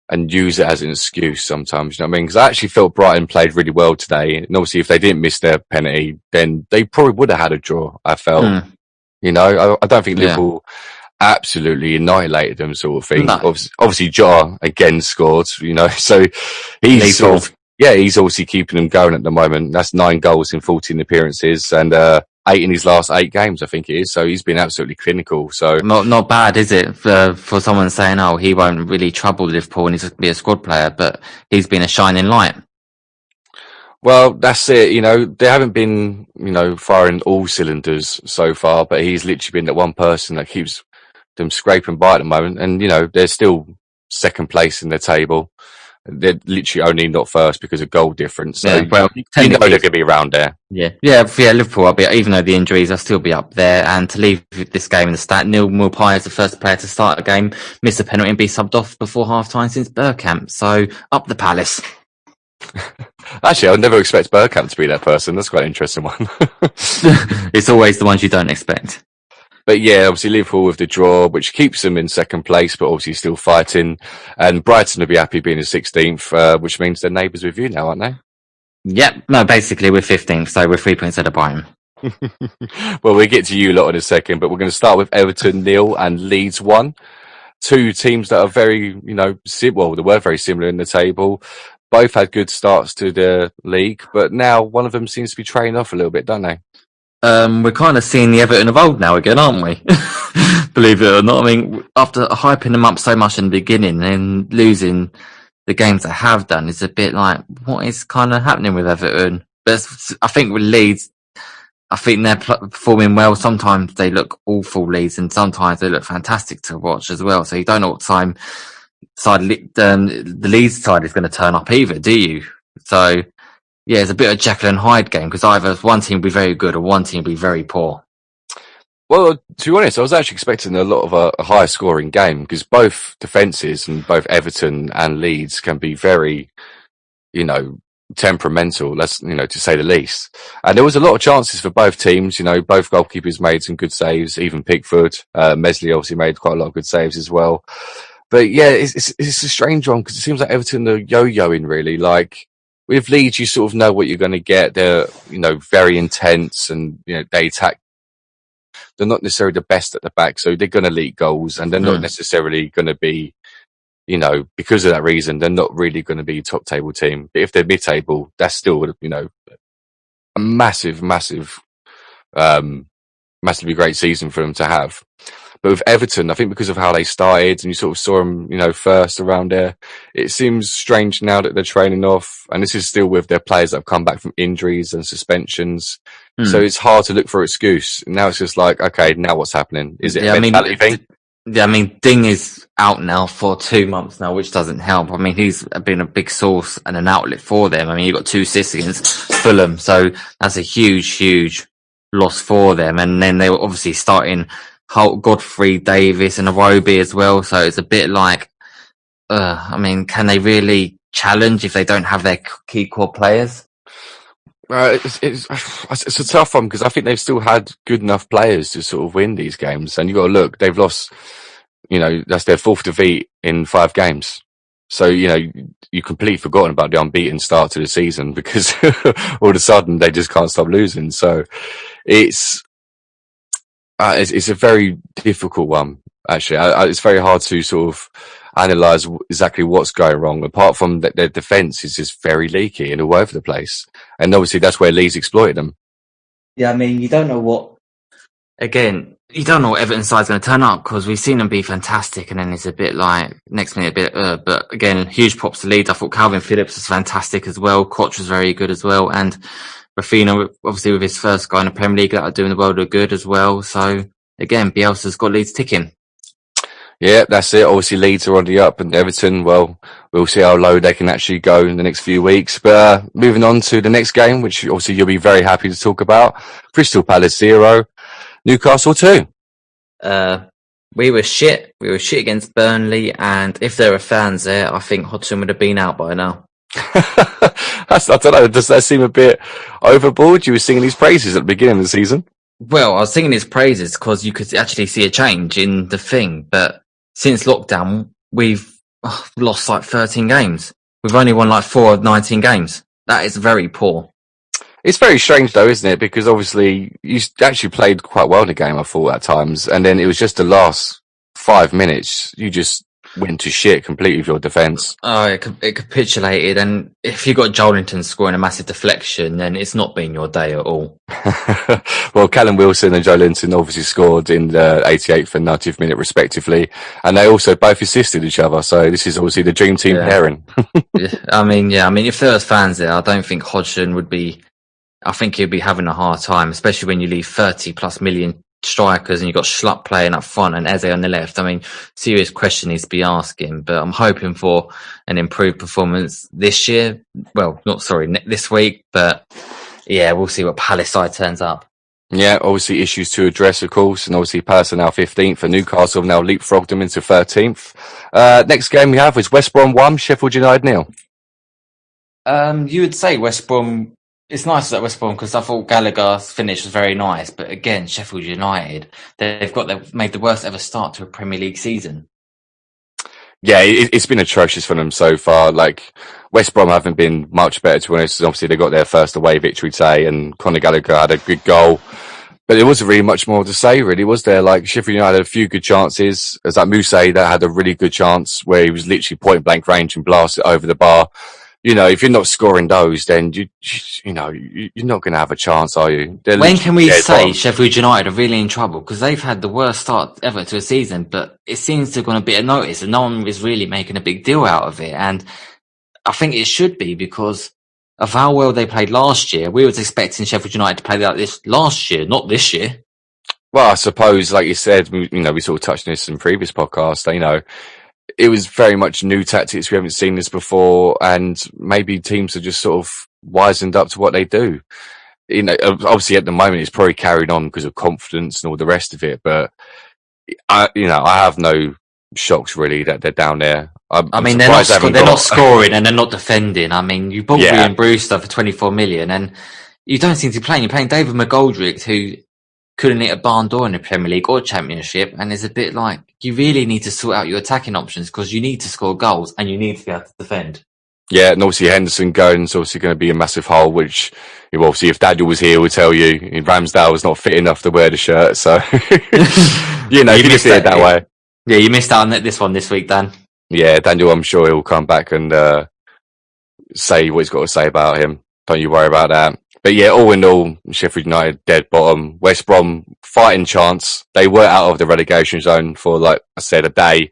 and use it as an excuse sometimes, you know what I mean? Because I actually felt Brighton played really well today. And obviously, if they didn't miss their penalty, then they probably would have had a draw, I felt. You know, I don't think Liverpool absolutely annihilated them, sort of thing. No. Obviously, Jota again scored, you know, so he's he's obviously keeping them going at the moment. That's 9 goals in 14 appearances and 8 in his last 8 games, I think it is. So he's been absolutely clinical. So not bad, is it, for someone saying, "Oh, he won't really trouble Liverpool and he's going to be a squad player," but he's been a shining light. Well, that's it. You know, they haven't been, firing all cylinders so far, but he's literally been that one person that keeps them scraping by at the moment. And they're still second place in the table. They're literally only not first because of goal difference. So they're going to be around there. Yeah. Liverpool, even though the injuries, I'll still be up there. And to leave this game in the stat, Neil Maupay is the first player to start a game, miss a penalty and be subbed off before half-time since Bergkamp. So up the Palace. Actually, I would never expect Bergkamp to be that person. That's quite an interesting one. It's always the ones you don't expect. But yeah, obviously Liverpool with the draw, which keeps them in second place, but obviously still fighting. And Brighton will be happy being in 16th, which means they're neighbours with you now, aren't they? Yep. No, basically we're 15th, so we're 3 points ahead of Brighton. Well, we'll get to you lot in a second, but we're going to start with Everton 0 and Leeds 1. 2 teams that are very, they were very similar in the table. Both had good starts to the league, but now one of them seems to be trailing off a little bit, don't they? We're kind of seeing the Everton of old now again, aren't we? Believe it or not. I mean, after hyping them up so much in the beginning and losing the games they have done, it's a bit like, what is kind of happening with Everton? But I think with Leeds, I think they're performing well. Sometimes they look awful, Leeds, and sometimes they look fantastic to watch as well. So you don't know what the Leeds side is going to turn up either, do you? So yeah, it's a bit of a Jekyll and Hyde game because either one team will be very good or one team will be very poor. Well, to be honest, I was actually expecting a lot of a higher scoring game because both defences and both Everton and Leeds can be very, temperamental, to say the least. And there was a lot of chances for both teams. Both goalkeepers made some good saves, even Pickford. Mesley obviously made quite a lot of good saves as well. But yeah, it's a strange one because it seems like Everton are yo-yoing really. Like, with Leeds, you sort of know what you're going to get. They're, very intense and, they attack. They're not necessarily the best at the back, so they're going to leak goals, and they're not necessarily going to be, because of that reason, they're not really going to be a top table team. But if they're mid table, that's still, a massively great season for them to have. But with Everton, I think because of how they started, and you sort of saw them, first around there, it seems strange now that they're training off, and this is still with their players that have come back from injuries and suspensions. So it's hard to look for an excuse. Now it's just like, okay, now what's happening? Is it a mentality thing? Yeah, I mean, Ding is out now for 2 months now, which doesn't help. I mean, he's been a big source and an outlet for them. I mean, he got 2 assists against Fulham, so that's a huge loss for them. And then they were obviously starting Holt, Godfrey, Davis, and Arobi as well. So it's a bit like, I mean, can they really challenge if they don't have their key core players? It's a tough one because I think they've still had good enough players to sort of win these games. And you've got to look, they've lost, that's their 4th defeat in 5 games. So, you've completely forgotten about the unbeaten start to the season because all of a sudden they just can't stop losing. So it's a very difficult one, actually. It's very hard to sort of analyse exactly what's going wrong, apart from that their defence is just very leaky and all over the place. And obviously that's where Leeds exploited them. Yeah, I mean, you don't know what Everton's side's going to turn up, because we've seen them be fantastic, and then it's a bit like, next minute, but again, huge props to Leeds. I thought Calvin Phillips was fantastic as well. Koch was very good as well. And Rafinha, obviously with his first guy in the Premier League, that are doing the world of good as well. So again, Bielsa's got Leeds ticking. Yeah, that's it. Obviously, Leeds are on the up, and Everton, well, we'll see how low they can actually go in the next few weeks. But moving on to the next game, which obviously you'll be very happy to talk about. Crystal Palace 0, Newcastle 2. We were shit. We were shit against Burnley, and if there were fans there, I think Hodgson would have been out by now. I don't know, does that seem a bit overboard? You were singing his praises at the beginning of the season. Well, I was singing his praises because you could actually see a change in the thing, but since lockdown, we've lost like 13 games. We've only won like 4 of 19 games. That is very poor. It's very strange though, isn't it? Because obviously you actually played quite well in the game, I thought, at times. And then it was just the last 5 minutes. You just went to shit completely with your defence. Oh, it capitulated. And if you got Joelinton scoring a massive deflection, then it's not been your day at all. Well, Callum Wilson and Joelinton obviously scored in the 88th and 90th minute respectively, and they also both assisted each other, so this is obviously the dream team pairing. I mean, if there was fans there, I don't think Hodgson would be, I think he'd be having a hard time, especially when you leave 30 plus million strikers and you've got Schlupp playing up front and Eze on the left. I mean, serious question needs to be asking, but I'm hoping for an improved performance this year. Well, this week, but yeah, we'll see what Palace side turns up. Yeah, obviously issues to address, of course, and obviously Palace are now 15th, and Newcastle have now leapfrogged them into 13th. Next game we have is West Brom 1, Sheffield United 0. You would say West Brom. It's nice at West Brom because I thought Gallagher's finish was very nice, but again, Sheffield United, they've made the worst ever start to a Premier League season. Yeah, it's been atrocious for them so far. Like, West Brom haven't been much better, to be honest. Obviously, they got their first away victory today, and Conor Gallagher had a good goal. But there wasn't really much more to say, really, was there? Like, Sheffield United had a few good chances. As like Mousse, that had a really good chance where he was literally point blank range and blasted it over the bar. You know, if you're not scoring those, then you're not going to have a chance, are you? When can we say Sheffield United are really in trouble? Because they've had the worst start ever to a season, but it seems to have gone a bit unnoticed, and no one is really making a big deal out of it. And I think it should be because of how well they played last year. We was expecting Sheffield United to play like this last year, not this year. Well, I suppose, like you said, we sort of touched on this in previous podcasts. It was very much new tactics. We haven't seen this before, and maybe teams are just sort of wisened up to what they do. Obviously at the moment it's probably carried on because of confidence and all the rest of it. But I have no shocks really that they're down there. They're not scoring and they're not defending. I mean, you bought Ian Brewster for 24 million, and you don't seem to be playing. You're playing David McGoldrick, who couldn't hit a barn door in the Premier League or Championship, and it's a bit like you really need to sort out your attacking options because you need to score goals and you need to be able to defend. Yeah, and obviously Henderson going is obviously going to be a massive hole, which obviously if Daniel was here would tell you Ramsdale was not fit enough to wear the shirt. So, you can see it that way. Yeah, you missed out on this one this week, Dan. Yeah, Daniel, I'm sure he'll come back and say what he's got to say about him. Don't you worry about that. But yeah, all in all, Sheffield United dead bottom. West Brom fighting chance. They were out of the relegation zone for, like I said, a day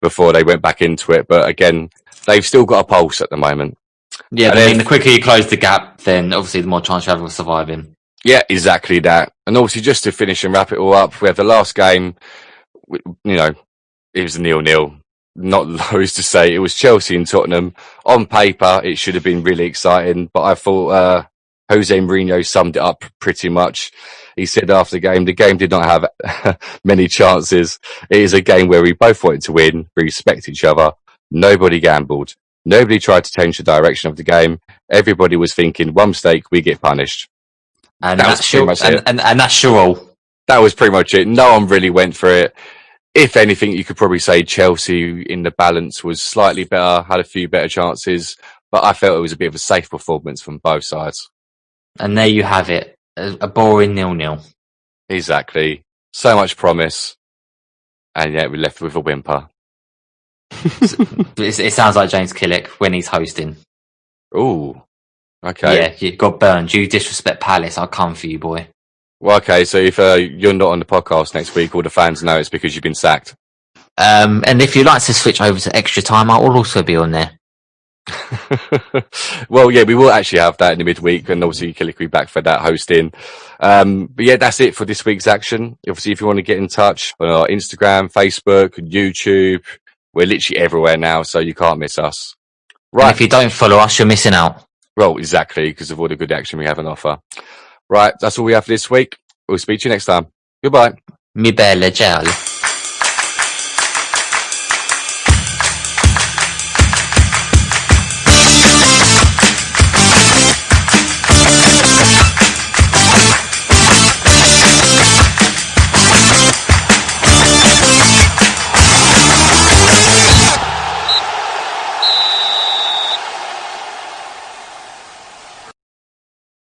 before they went back into it. But again, they've still got a pulse at the moment. Yeah, the quicker you close the gap, then obviously the more chance you have of surviving. Yeah, exactly that. And obviously, just to finish and wrap it all up, we have the last game. It was 0-0. Not loads to say. It was Chelsea and Tottenham. On paper, it should have been really exciting, but I thought Jose Mourinho summed it up pretty much. He said after the game did not have many chances. It is a game where we both wanted to win, we respect each other. Nobody gambled. Nobody tried to change the direction of the game. Everybody was thinking, one mistake, we get punished. And that's your all. That was pretty much it. No one really went for it. If anything, you could probably say Chelsea in the balance was slightly better, had a few better chances, but I felt it was a bit of a safe performance from both sides. And there you have it, a boring 0-0. Exactly. So much promise, and yet we're left with a whimper. It sounds like James Killick when he's hosting. Ooh, okay. Yeah, you got burned. You disrespect Palace, I'll come for you, boy. Well, okay, so if you're not on the podcast next week, all the fans know it's because you've been sacked. And if you'd like to switch over to extra time, I'll also be on there. Well, yeah, we will actually have that in the midweek, and obviously Killick will be back for that hosting. But yeah, that's it for this week's action. Obviously, if you want to get in touch on our Instagram, Facebook, YouTube, we're literally everywhere now, so you can't miss us. Right. And if you don't follow us, you're missing out. Well, exactly, because of all the good action we have on offer. Right, that's all we have for this week. We'll speak to you next time. Goodbye. Mi belle ciao.